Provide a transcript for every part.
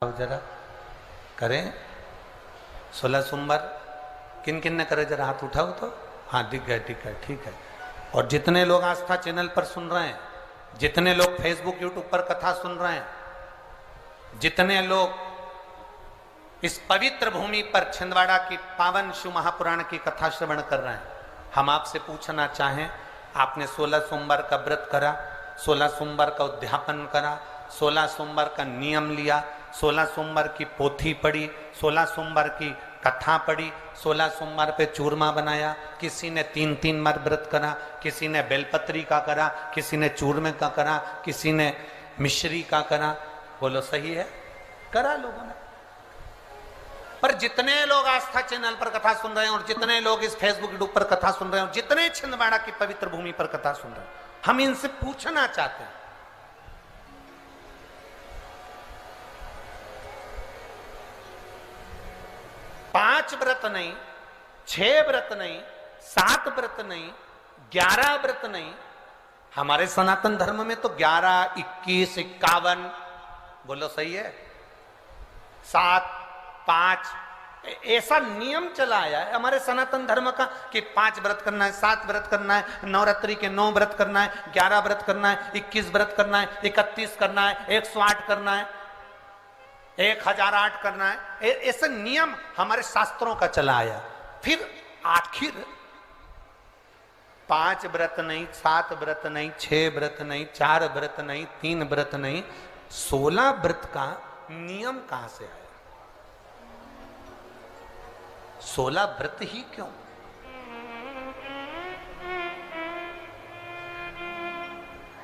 जरा करें 16 सोमवार किन किन ने करे जरा हाथ उठाओ तो। हाँ दिख गए ठीक है। और जितने लोग आस्था चैनल पर सुन रहे हैं, जितने लोग फेसबुक यूट्यूब पर कथा सुन रहे हैं, जितने लोग इस पवित्र भूमि पर छिंदवाड़ा की पावन शिव महापुराण की कथा श्रवण कर रहे हैं, हम आपसे पूछना चाहें, आपने 16 सोमवार का व्रत करा, 16 सोमवार का उद्यापन करा, 16 सोमवार का नियम लिया, 16 सोमवार की पोथी पढ़ी, 16 सोमवार की कथा पढ़ी, 16 सोमवार पे चूरमा बनाया, किसी ने 3 बार व्रत करा, किसी ने बेलपत्री का करा, किसी ने चूरमे का करा, किसी ने मिश्री का करा। बोलो सही है, करा लोगों ने। पर जितने लोग आस्था चैनल पर कथा सुन रहे हैं और जितने लोग इस फेसबुक यूट्यूब पर कथा सुन रहे हैं और जितने छिंदवाड़ा की पवित्र भूमि पर कथा सुन रहे हैं, हम इनसे पूछना चाहते हैं, 5 व्रत नहीं, 6 व्रत नहीं, 7 व्रत नहीं, 11 व्रत नहीं। हमारे सनातन धर्म में तो 11, 21, 51, बोलो सही है, 7, 5 ऐसा नियम चला आया है हमारे सनातन धर्म का कि 5 व्रत करना है, 7 व्रत करना है, नवरात्रि के 9 व्रत करना है, 11 व्रत करना है, 21 व्रत करना है, 31 करना है, 108 करना है, 1008 करना है। ऐसा नियम हमारे शास्त्रों का चला आया। फिर आखिर 5 व्रत नहीं, 7 व्रत नहीं, 6 व्रत नहीं, 4 व्रत नहीं, 3 व्रत नहीं, 16 व्रत का नियम कहां से आया? 16 व्रत ही क्यों?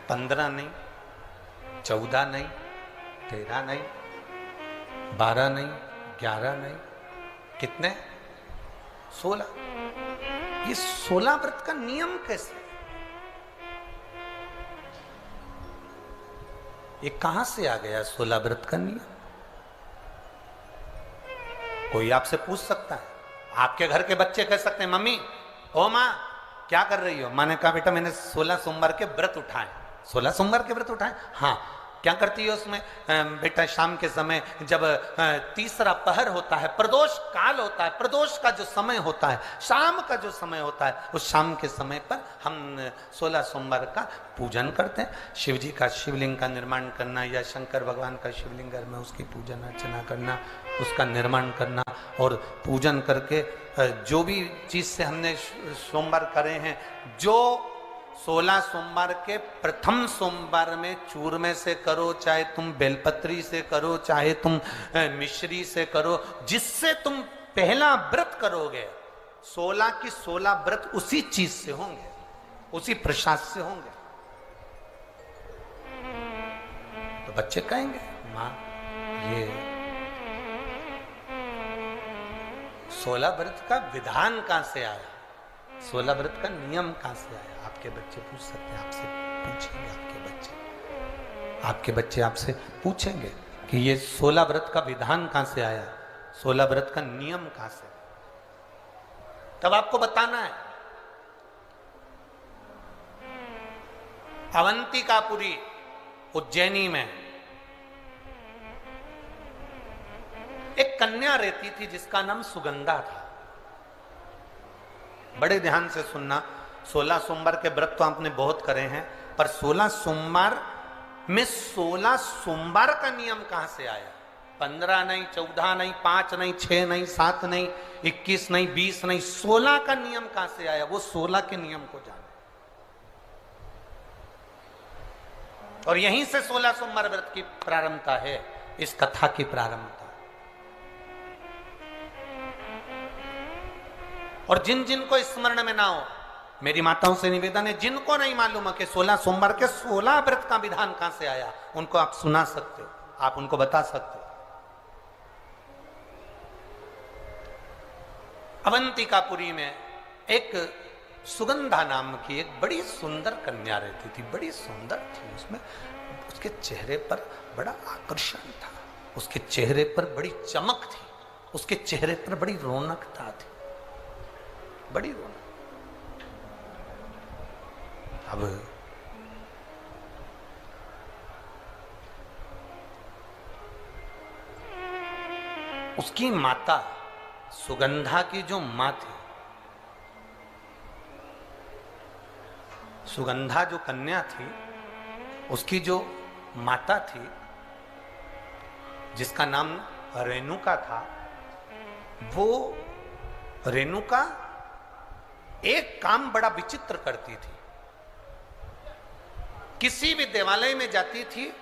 पंद्रह नहीं, 14 नहीं, 13 नहीं, 12 नहीं, 11 नहीं, कितने? 16। ये 16 व्रत का नियम कैसे? ये कहां से आ गया 16 व्रत का नियम? कोई आपसे पूछ सकता है, आपके घर के बच्चे कह सकते हैं, मम्मी ओ माँ क्या कर रही हो? माँ ने कहा बेटा मैंने 16 सोमवार के व्रत उठाए। 16 सोमवार के व्रत उठाए? हाँ। क्या करती है उसमें? बेटा शाम के समय जब तीसरा पहर होता है, प्रदोष काल होता है, प्रदोष का जो समय होता है, शाम का जो समय होता है, उस शाम के समय पर हम 16 सोमवार का पूजन करते हैं। शिव जी का शिवलिंग का निर्माण करना या शंकर भगवान का शिवलिंग घर में उसकी पूजन अर्चना करना, उसका निर्माण करना और पूजन करके जो भी चीज से हमने सोमवार करे हैं, जो 16 सोमवार के प्रथम सोमवार में चूरमे से करो, चाहे तुम बेलपत्री से करो, चाहे तुम मिश्री से करो, जिससे तुम पहला व्रत करोगे, 16 की 16 व्रत उसी चीज से होंगे, उसी प्रसाद से होंगे। तो बच्चे कहेंगे माँ ये 16 व्रत का विधान कहां से आया, 16 व्रत का नियम कहां से आया? आपके बच्चे पूछ सकते हैं, आपसे पूछेंगे, आपके बच्चे आपसे पूछेंगे कि ये 16 व्रत का विधान कहां से आया, 16 व्रत का नियम कहां से? तब आपको बताना है। अवंतिकापुरी उज्जैनी में एक कन्या रहती थी जिसका नाम सुगंधा था। बड़े ध्यान से सुनना, 16 सोमवार के व्रत तो आपने बहुत करे हैं, पर 16 सोमवार में 16 सोमवार का नियम कहां से आया? 15 नहीं, 14 नहीं, 5 नहीं, 6 नहीं, 7 नहीं, 21 नहीं, 20 नहीं, 16 का नियम कहां से आया? वो 16 के नियम को जाने। और यहीं से 16 सोमवार व्रत की प्रारंभता है, इस कथा की प्रारंभता। और जिन जिन को स्मरण में ना हो, मेरी माताओं से निवेदन है, जिनको नहीं मालूम है कि 16 सोमवार के 16 व्रत का विधान कहां से आया, उनको आप सुना सकते हो, आप उनको बता सकते हो। अवंतिकापुरी में एक सुगंधा नाम की एक बड़ी सुंदर कन्या रहती थी, बड़ी सुंदर थी। उसमें उसके चेहरे पर बड़ा आकर्षण था, उसके चेहरे पर बड़ी चमक थी, उसके चेहरे पर बड़ी रौनकता थी, बड़ी रौनक। अब उसकी माता सुगंधा की जो माँ थी, सुगंधा जो कन्या थी, उसकी जो माता थी जिसका नाम रेणुका था, वो रेणुका एक काम बड़ा विचित्र करती थी। किसी भी देवालय में जाती थी,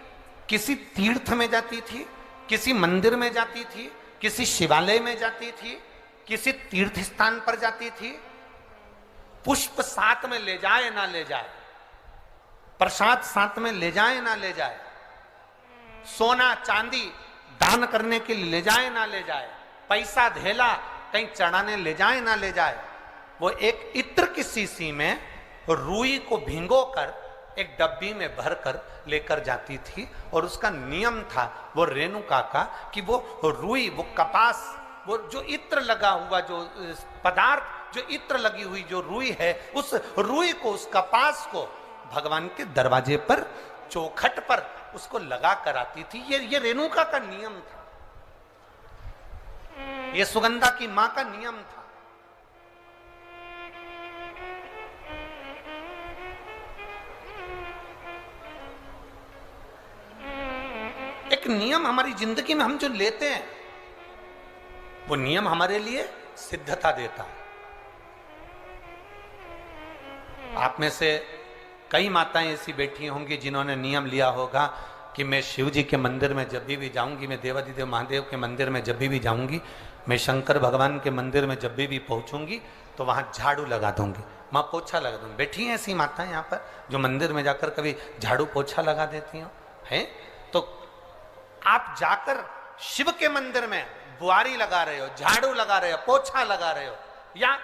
किसी तीर्थ में जाती थी, किसी मंदिर में जाती थी, किसी शिवालय में जाती थी, किसी तीर्थ स्थान पर जाती थी, पुष्प साथ में ले जाए ना ले जाए, प्रसाद साथ में ले जाए ना ले जाए, सोना चांदी दान करने के लिए ले जाए ना ले जाए, पैसा धेला कहीं चढ़ाने ले जाए ना ले जाए, वो एक इत्र की शीशी में रुई को भिंगोकर एक डब्बी में भरकर लेकर जाती थी। और उसका नियम था वो रेणुका का कि वो रुई, वो कपास, वो जो इत्र लगा हुआ जो पदार्थ, जो इत्र लगी हुई जो रुई है, उस रुई को, उस कपास को भगवान के दरवाजे पर, चौखट पर उसको लगा कर आती थी। ये रेणुका का नियम था, ये सुगंधा की मां का नियम था। एक नियम हमारी जिंदगी में हम जो लेते हैं, वो नियम हमारे लिए सिद्धता देता है। आप में से कई माताएं ऐसी बैठी होंगी जिन्होंने नियम लिया होगा कि मैं शिव जी के मंदिर में जब भी जाऊंगी, मैं देवादिदेव महादेव के मंदिर में जब भी जाऊंगी, मैं शंकर भगवान के मंदिर में जब भी पहुंचूंगी तो वहां झाड़ू लगा दूंगी, माँ पोछा लगा दूंगी। बैठी हैं ऐसी माताएं यहाँ पर जो मंदिर में जाकर कभी झाड़ू पोछा लगा देती हो, है? तो आप जाकर शिव के मंदिर में बुआरी लगा रहे हो, झाड़ू लगा रहे हो, पोछा लगा रहे हो, या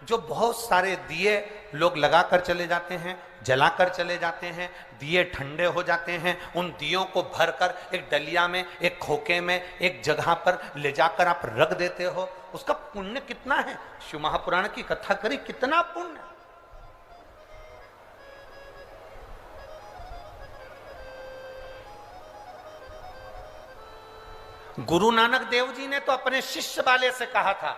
जो बहुत सारे दिए लोग लगाकर चले जाते हैं, जलाकर चले जाते हैं, दिए ठंडे हो जाते हैं, उन दियों को भरकर एक डलिया में, एक खोखे में, एक जगह पर ले जाकर आप रख देते हो, उसका पुण्य कितना है? शिव महापुराण की कथा करी, कितना पुण्य। गुरु नानक देव जी ने तो अपने शिष्य वाले से कहा था,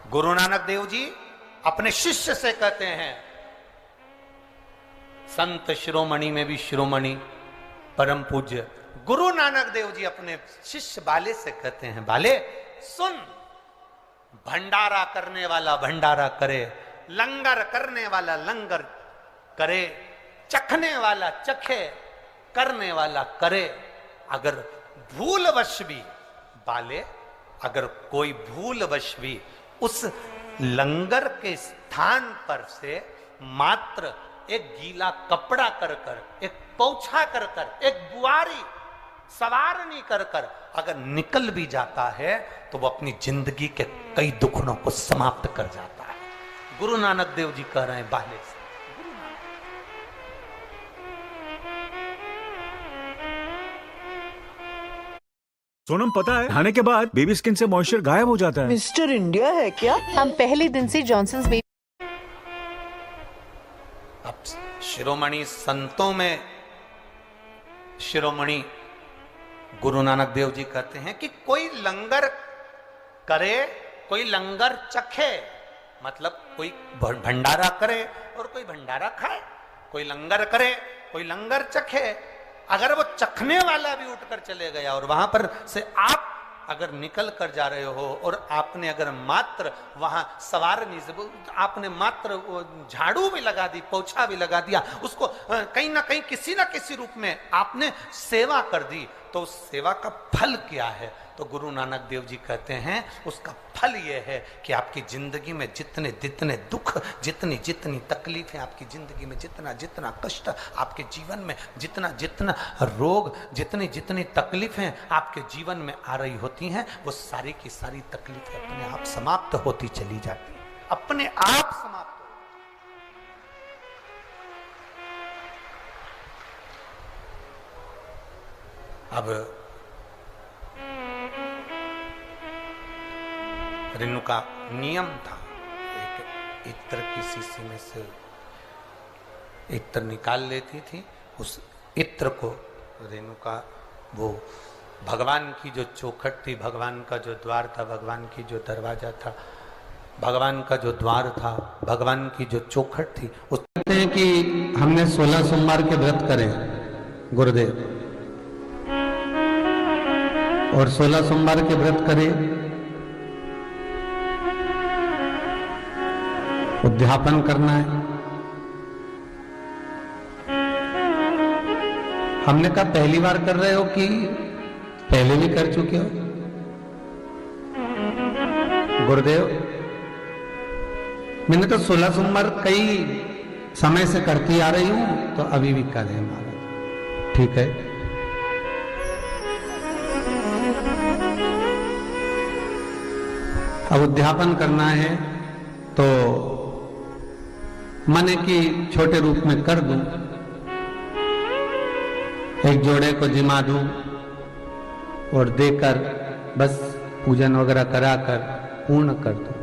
गुरु नानक देव जी अपने शिष्य से कहते हैं, संत शिरोमणि में भी शिरोमणि परम पूज्य गुरु नानक देव जी अपने शिष्य बाले से कहते हैं, बाले सुन, भंडारा करने वाला भंडारा करे, लंगर करने वाला लंगर करे, चखने वाला चखे, करने वाला करे। अगर भूलवश भी बाले, अगर कोई भूलवश भी उस लंगर के स्थान पर से मात्र एक गीला कपड़ा कर कर, एक पोछा कर कर, एक बुआरी सवारनी कर कर अगर निकल भी जाता है तो वो अपनी जिंदगी के कई दुखड़ों को समाप्त कर जाता है। गुरु नानक देव जी कह रहे हैं बाले से। सोनम, पता है खाने के बाद बेबी स्किन से मॉइस्चर गायब हो जाता है। मिस्टर इंडिया है क्या? हम पहले दिन से जॉनसन्स बेबी। अब शिरोमणि संतों में शिरोमणि गुरु नानक देव जी कहते हैं कि कोई लंगर करे, कोई लंगर चखे, मतलब कोई भंडारा करे और कोई भंडारा खाए, कोई लंगर करे, कोई लंगर चखे। अगर वो चखने वाला भी उठकर चले गया और वहां पर से आप अगर निकल कर जा रहे हो और आपने अगर मात्र वहां सवारनी से आपने मात्र झाड़ू भी लगा दी, पोछा भी लगा दिया, उसको कहीं ना कहीं किसी ना किसी रूप में आपने सेवा कर दी, तो उस सेवा का फल क्या है? तो गुरु नानक देव जी कहते हैं उसका फल यह है कि आपकी जिंदगी में जितने जितने दुख, जितनी जितनी तकलीफें, आपकी जिंदगी में जितना जितना कष्ट, आपके जीवन में जितना जितना रोग, जितनी जितनी तकलीफें आपके जीवन में आ रही होती हैं, वो सारी की सारी तकलीफें अपने आप समाप्त होती चली जाती हैं, अपने आप समाप्त। अब रेणु का नियम था, एक इत्र की शीशी में से इत्र निकाल लेती थी, उस इत्र को रेणु का वो भगवान की जो चौखट थी, भगवान का जो द्वार था, भगवान की जो दरवाजा था, भगवान का जो द्वार था, भगवान की जो चौखट थी, उस कहते हैं कि हमने 16 सोमवार के व्रत करे गुरुदेव, और 16 सोमवार के व्रत करे, उद्यापन करना है। हमने कहा पहली बार कर रहे हो कि पहले भी कर चुके हो? गुरुदेव मैंने तो 16 सोमवार कई समय से करती आ रही हूं, तो अभी भी कर रहे हैं महाराज। ठीक है, अब उद्यापन करना है तो मन की छोटे रूप में कर दूं, एक जोड़े को जिमा दूं और देकर बस पूजन वगैरह कराकर पूर्ण कर दूं।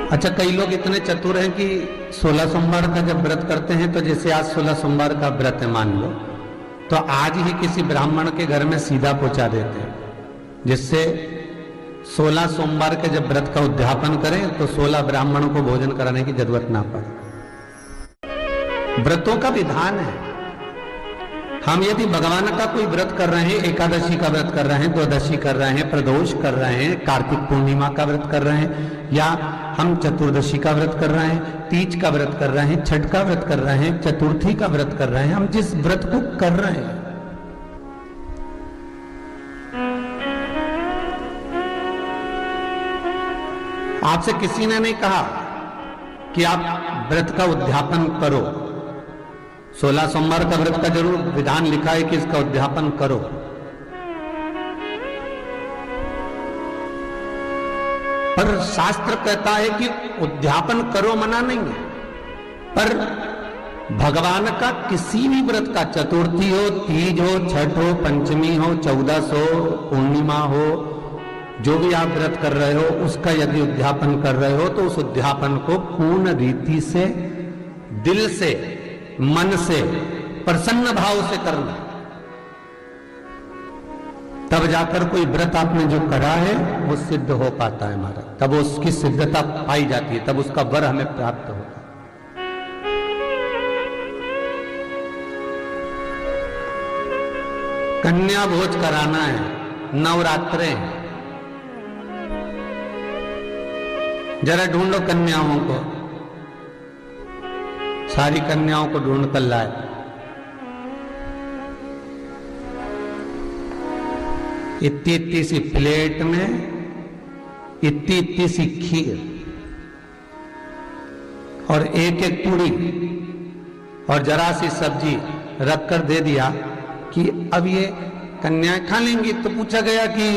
अच्छा, कई लोग इतने चतुर हैं कि 16 सोमवार का जब व्रत करते हैं तो जैसे आज 16 सोमवार का व्रत है मान लो, तो आज ही किसी ब्राह्मण के घर में सीधा पहुंचा देते हैं, जिससे 16 सोमवार के जब व्रत का उद्यापन करें तो 16 ब्राह्मणों को भोजन कराने की जरूरत ना पड़े। व्रतों का विधान है। हम यदि भगवान का कोई व्रत कर रहे हैं, एकादशी का व्रत कर रहे हैं, द्वादशी कर रहे हैं, प्रदोष कर रहे हैं, कार्तिक पूर्णिमा का व्रत कर रहे हैं, या हम चतुर्दशी का व्रत कर रहे हैं, तीज का व्रत कर रहे हैं, छठ का व्रत कर रहे हैं, चतुर्थी का व्रत कर रहे हैं, हम जिस व्रत को कर रहे हैं, आपसे किसी ने नहीं कहा कि आप व्रत का उद्यापन करो। 16 सोमवार का व्रत का जरूर विधान लिखा है कि इसका उद्यापन करो, पर शास्त्र कहता है कि उद्यापन करो, मना नहीं है, पर भगवान का किसी भी व्रत का, चतुर्थी हो, तीज हो, छठ हो, पंचमी हो, 14 हो, पूर्णिमा हो, जो भी आप व्रत कर रहे हो उसका यदि उद्यापन कर रहे हो तो उस उद्यापन को पूर्ण रीति से, दिल से, मन से, प्रसन्न भाव से करना, तब जाकर कोई व्रत आपने जो करा है वो सिद्ध हो पाता है हमारा, तब उसकी सिद्धता पाई जाती है, तब उसका वर हमें प्राप्त होता है। कन्या भोज कराना है, नवरात्रे हैं, जरा ढूंढो कन्याओं को, सारी कन्याओं को ढूंढ कर लाए। इतनी इतनी सी प्लेट में इतनी इतनी सी खीर और एक एक पूड़ी और जरा सी सब्जी रख कर दे दिया कि अब ये कन्याएं खा लेंगी। तो पूछा गया कि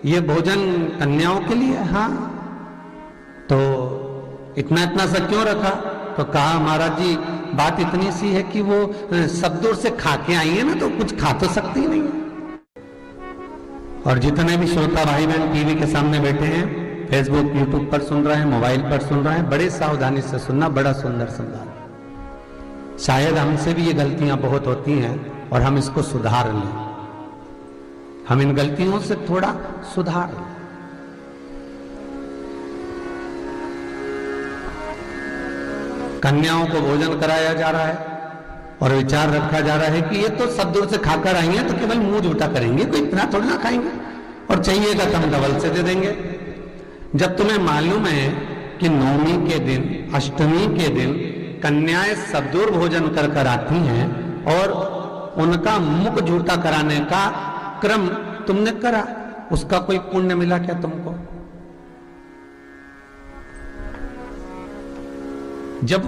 ये भोजन कन्याओं के लिए? हाँ। तो इतना इतना सा क्यों रखा? तो कहा महाराज जी बात इतनी सी है कि वो सब दूर से खा के आई है ना, तो कुछ खा तो सकती ही नहीं है। और जितने भी श्रोता भाई बहन टीवी के सामने बैठे हैं, फेसबुक यूट्यूब पर सुन रहे हैं, मोबाइल पर सुन रहे हैं, बड़े सावधानी से सुनना, बड़ा सुंदर संवाद। शायद हमसे भी ये गलतियां बहुत होती हैं और हम इसको सुधार लें, हम इन गलतियों से थोड़ा सुधार लें। कन्याओं को भोजन कराया जा रहा है और विचार रखा जा रहा है कि ये तो सब दूर से खाकर आई हैं, तो केवल मुंह झूठा करेंगे, कोई इतना थोड़ा ना खाएंगे, और चाहिएगा तो हम डबल से दे देंगे। जब तुम्हें मालूम है कि नवमी के दिन, अष्टमी के दिन कन्याएं सब दूर भोजन कर कर आती हैं और उनका मुख झूठा कराने का क्रम तुमने करा, उसका कोई पुण्य मिला क्या तुमको? जब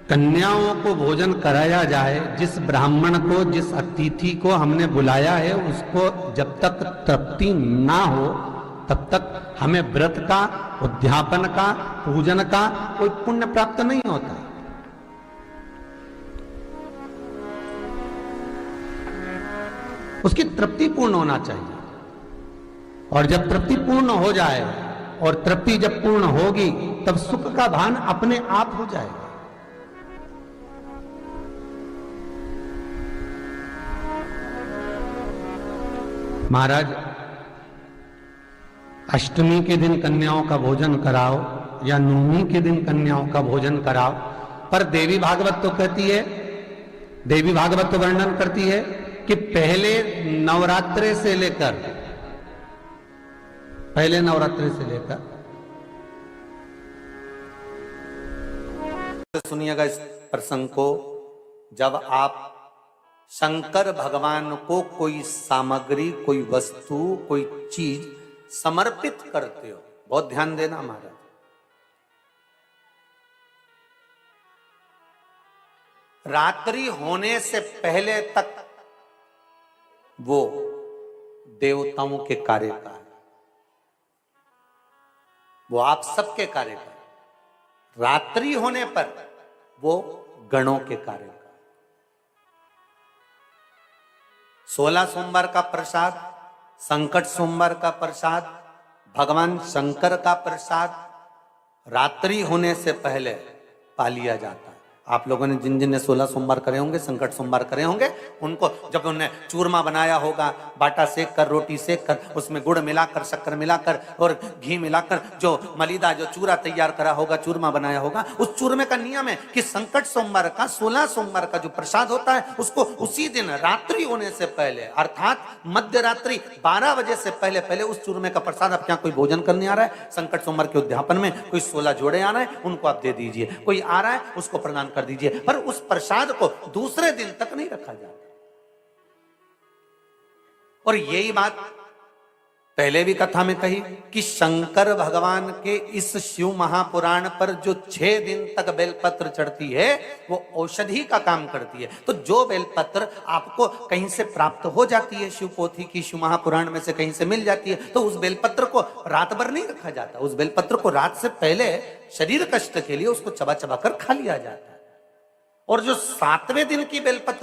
कन्याओं को भोजन कराया जाए, जिस ब्राह्मण को, जिस अतिथि को हमने बुलाया है, उसको जब तक तृप्ति ना हो तब तक हमें व्रत का, उद्यापन का, पूजन का कोई पुण्य प्राप्त नहीं होता। उसकी तृप्ति पूर्ण होना चाहिए, और जब तृप्ति पूर्ण हो जाए और तृप्ति जब पूर्ण होगी तब सुख का भान अपने आप हो जाएगा। महाराज, अष्टमी के दिन कन्याओं का भोजन कराओ या नवमी के दिन कन्याओं का भोजन कराओ, पर देवी भागवत तो कहती है, देवी भागवत तो वर्णन करती है कि पहले नवरात्रे से लेकर सुनिएगा इस प्रसंग को। जब आप शंकर भगवान को कोई सामग्री, कोई वस्तु, कोई चीज समर्पित करते हो, बहुत ध्यान देना महाराज, रात्रि होने से पहले तक वो देवताओं के कार्य का है, वो आप सबके कार्य का है। रात्रि होने पर वो गणों के कार्य का। 16 सोमवार का प्रसाद, संकट सोमवार का प्रसाद, भगवान शंकर का प्रसाद रात्रि होने से पहले पा लिया जाता है। आप लोगों ने जिन जिन ने 16 सोमवार करे होंगे, संकट सोमवार करे होंगे, उनको जब उन्होंने चूरमा बनाया होगा, बाटा सेक कर, रोटी सेक कर, उसमें गुड़ मिलाकर, शक्कर मिलाकर और घी मिलाकर जो मलिदा, जो चूरा तैयार करा होगा, चूरमा बनाया होगा, उस चूरमे का नियम है कि संकट सोमवार का, 16 सोमवार का जो प्रसाद होता है उसको उसी दिन रात्रि होने से पहले, अर्थात मध्य रात्रि 12 बजे से पहले पहले उस चूरमे का प्रसाद, आप क्या कोई भोजन करने आ रहा है संकट सोमवार के उद्यापन में, कोई 16 जोड़े आ रहे हैं उनको आप दे दीजिए, कोई आ रहा है उसको प्रदान कर दीजिए, पर उस प्रसाद को दूसरे दिन तक नहीं रखा जाता। और यही बात पहले भी कथा में कही कि शंकर भगवान के इस शिव महापुराण पर जो 6 दिन तक बेलपत्र चढ़ती है वो औषधि का काम करती है। तो जो बेलपत्र आपको कहीं से प्राप्त हो जाती है, शिव पोथी की, शिव महापुराण में से कहीं से मिल जाती है, तो उस बेलपत्र को रात भर नहीं रखा जाता। उस बेलपत्र को रात से पहले शरीर कष्ट के लिए उसको चबा चबा कर खा लिया जाता है। और जो 7वें दिन की बेलपत्र